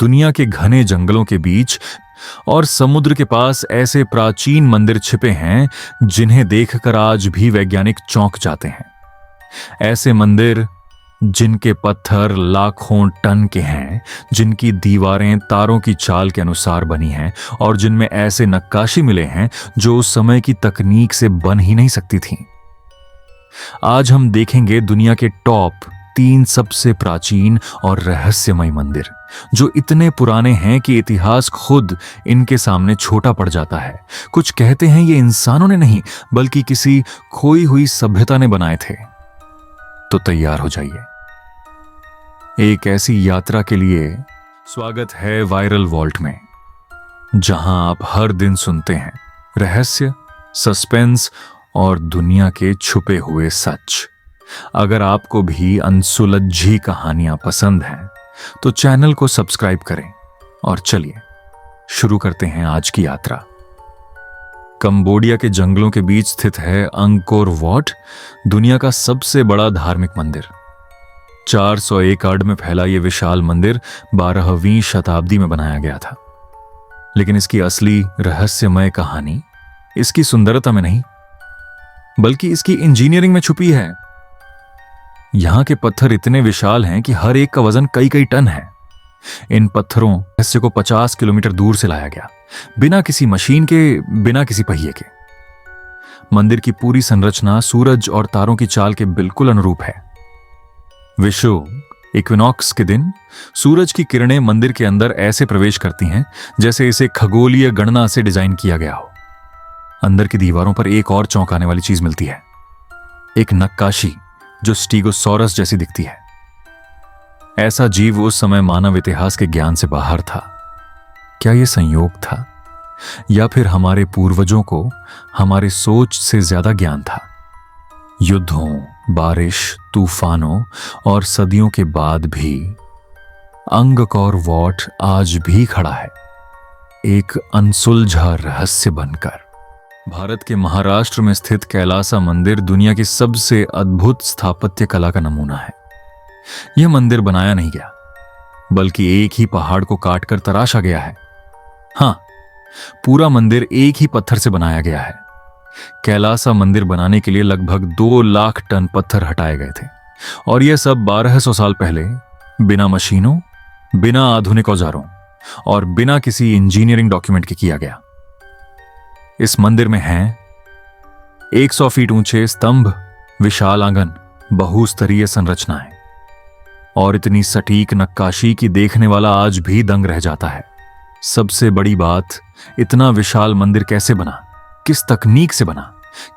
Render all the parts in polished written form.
दुनिया के घने जंगलों के बीच और समुद्र के पास ऐसे प्राचीन मंदिर छिपे हैं जिन्हें देखकर आज भी वैज्ञानिक चौंक जाते हैं। ऐसे मंदिर जिनके पत्थर लाखों टन के हैं, जिनकी दीवारें तारों की चाल के अनुसार बनी हैं और जिनमें ऐसे नक्काशी मिले हैं जो उस समय की तकनीक से बन ही नहीं सकती थीं। आज हम देखेंगे दुनिया के टॉप 3 सबसे प्राचीन और रहस्यमय मंदिर, जो इतने पुराने हैं कि इतिहास खुद इनके सामने छोटा पड़ जाता है। कुछ कहते हैं ये इंसानों ने नहीं बल्कि किसी खोई हुई सभ्यता ने बनाए थे। तो तैयार हो जाइए, एक ऐसी यात्रा के लिए। स्वागत है वायरल वॉल्ट में, जहां आप हर दिन सुनते हैं रहस्य, सस्पेंस और दुनिया के छुपे हुए सच। अगर आपको भी अनसुलझी कहानियां पसंद हैं तो चैनल को सब्सक्राइब करें और चलिए शुरू करते हैं आज की यात्रा। कंबोडिया के जंगलों के बीच स्थित है अंकोर वॉट, दुनिया का सबसे बड़ा धार्मिक मंदिर। 400 एकड़ में फैला यह विशाल मंदिर 12वीं शताब्दी में बनाया गया था। लेकिन इसकी असली रहस्यमय कहानी इसकी सुंदरता में नहीं बल्कि इसकी इंजीनियरिंग में छुपी है। यहां के पत्थर इतने विशाल हैं कि हर एक का वजन कई कई टन है। इन पत्थरों हिस्से को 50 किलोमीटर दूर से लाया गया, बिना किसी मशीन के, बिना किसी पहिए के। मंदिर की पूरी संरचना सूरज और तारों की चाल के बिल्कुल अनुरूप है। विषुव इक्विनॉक्स के दिन सूरज की किरणें मंदिर के अंदर ऐसे प्रवेश करती हैं जैसे इसे खगोलीय गणना से डिजाइन किया गया हो। अंदर की दीवारों पर एक और चौंकाने वाली चीज मिलती है, एक नक्काशी जो स्टीगोसॉरस जैसी दिखती है। ऐसा जीव उस समय मानव इतिहास के ज्ञान से बाहर था। क्या यह संयोग था या फिर हमारे पूर्वजों को हमारे सोच से ज्यादा ज्ञान था? युद्धों, बारिश, तूफानों और सदियों के बाद भी अंगकोर वॉट आज भी खड़ा है, एक अनसुलझा रहस्य बनकर। भारत के महाराष्ट्र में स्थित कैलासा मंदिर दुनिया की सबसे अद्भुत स्थापत्य कला का नमूना है। यह मंदिर बनाया नहीं गया बल्कि एक ही पहाड़ को काटकर तराशा गया है। हां, पूरा मंदिर एक ही पत्थर से बनाया गया है। कैलासा मंदिर बनाने के लिए लगभग 2 लाख टन पत्थर हटाए गए थे और यह सब 1200 साल पहले बिना मशीनों, बिना आधुनिक औजारों और बिना किसी इंजीनियरिंग डॉक्यूमेंट के किया गया। इस मंदिर में हैं 100 फीट ऊंचे स्तंभ, विशाल आंगन, बहुस्तरीय संरचनाएं और इतनी सटीक नक्काशी कि देखने वाला आज भी दंग रह जाता है। सबसे बड़ी बात, इतना विशाल मंदिर कैसे बना, किस तकनीक से बना,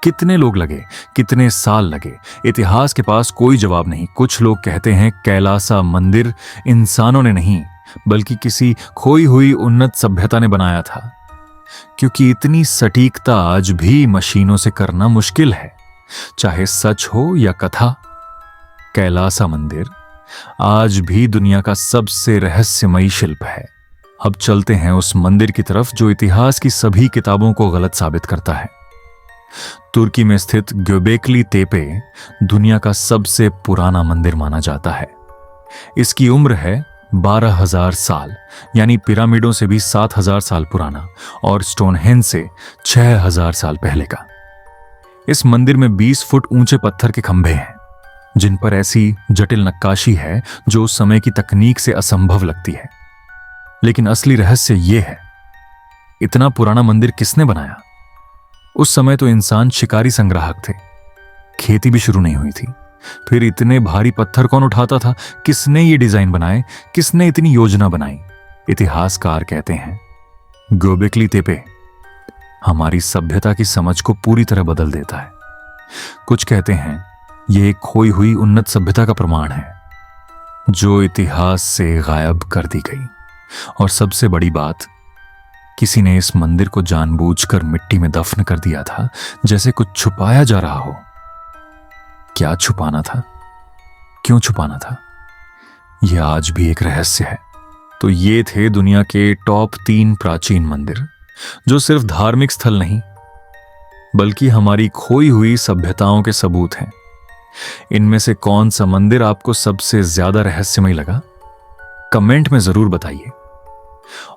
कितने लोग लगे, कितने साल लगे, इतिहास के पास कोई जवाब नहीं। कुछ लोग कहते हैं कैलासा मंदिर इंसानों ने नहीं बल्कि किसी खोई हुई उन्नत सभ्यता ने बनाया था, क्योंकि इतनी सटीकता आज भी मशीनों से करना मुश्किल है, चाहे सच हो या कथा। कैलासा मंदिर आज भी दुनिया का सबसे रहस्यमयी शिल्प है। अब चलते हैं उस मंदिर की तरफ जो इतिहास की सभी किताबों को गलत साबित करता है। तुर्की में स्थित göbekli तेपे दुनिया का सबसे पुराना मंदिर माना जाता है। इसकी उम्र है 12,000 साल, यानी पिरामिडों से भी 7,000 साल पुराना और स्टोनहेंज से 6,000 साल पहले का। इस मंदिर में 20 फुट ऊंचे पत्थर के खंभे हैं जिन पर ऐसी जटिल नक्काशी है जो उस समय की तकनीक से असंभव लगती है। लेकिन असली रहस्य यह है, इतना पुराना मंदिर किसने बनाया? उस समय तो इंसान शिकारी संग्राहक थे, खेती भी शुरू नहीं हुई थी। फिर इतने भारी पत्थर कौन उठाता था? किसने ये डिजाइन बनाए? किसने इतनी योजना बनाई? इतिहासकार कहते हैं göbekli तेपे हमारी सभ्यता की समझ को पूरी तरह बदल देता है। कुछ कहते हैं यह एक खोई हुई उन्नत सभ्यता का प्रमाण है जो इतिहास से गायब कर दी गई। और सबसे बड़ी बात, किसी ने इस मंदिर को जानबूझकर मिट्टी में दफन कर दिया था, जैसे कुछ छुपाया जा रहा हो। क्या छुपाना था? क्यों छुपाना था? यह आज भी एक रहस्य है। तो ये थे दुनिया के टॉप 3 प्राचीन मंदिर, जो सिर्फ धार्मिक स्थल नहीं बल्कि हमारी खोई हुई सभ्यताओं के सबूत हैं। इनमें से कौन सा मंदिर आपको सबसे ज्यादा रहस्यमय लगा? कमेंट में जरूर बताइए।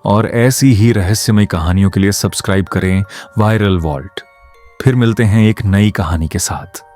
और ऐसी ही रहस्यमय कहानियों के लिए सब्सक्राइब करें वायरल वॉल्ट। फिर मिलते हैं एक नई कहानी के साथ।